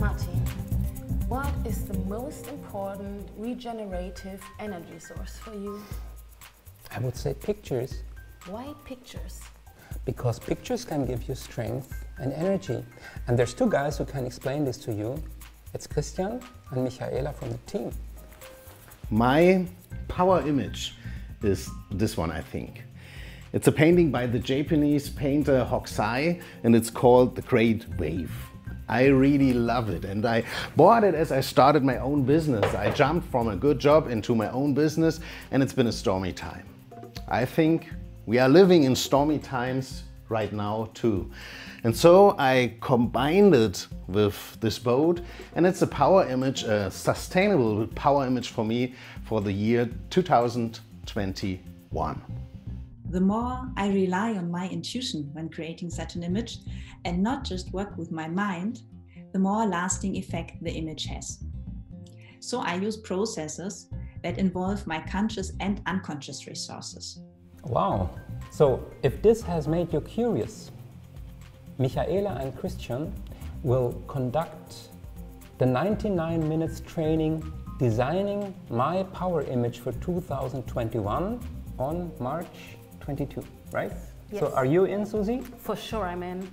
Martin, what is the most important regenerative energy source for you? I would say pictures. Why pictures? Because pictures can give you strength and energy. And there's two guys who can explain this to you. It's Christian and Michaela from the team. My power image is this one, I think. It's a painting by the Japanese painter Hokusai, and it's called The Great Wave. I really love it, and I bought it as I started my own business. I jumped from a good job into my own business, and it's been a stormy time. I think we are living in stormy times right now too. And so I combined it with this boat, and it's a power image, a sustainable power image for me for the year 2021. The more I rely on my intuition when creating such an image and not just work with my mind, the more lasting effect the image has. So I use processes that involve my conscious and unconscious resources. Wow! So if this has made you curious, Michaela and Christian will conduct the 99 minutes training designing my power image for 2021 on March 22, right? Yes. So are you in, Susie? For sure I'm in.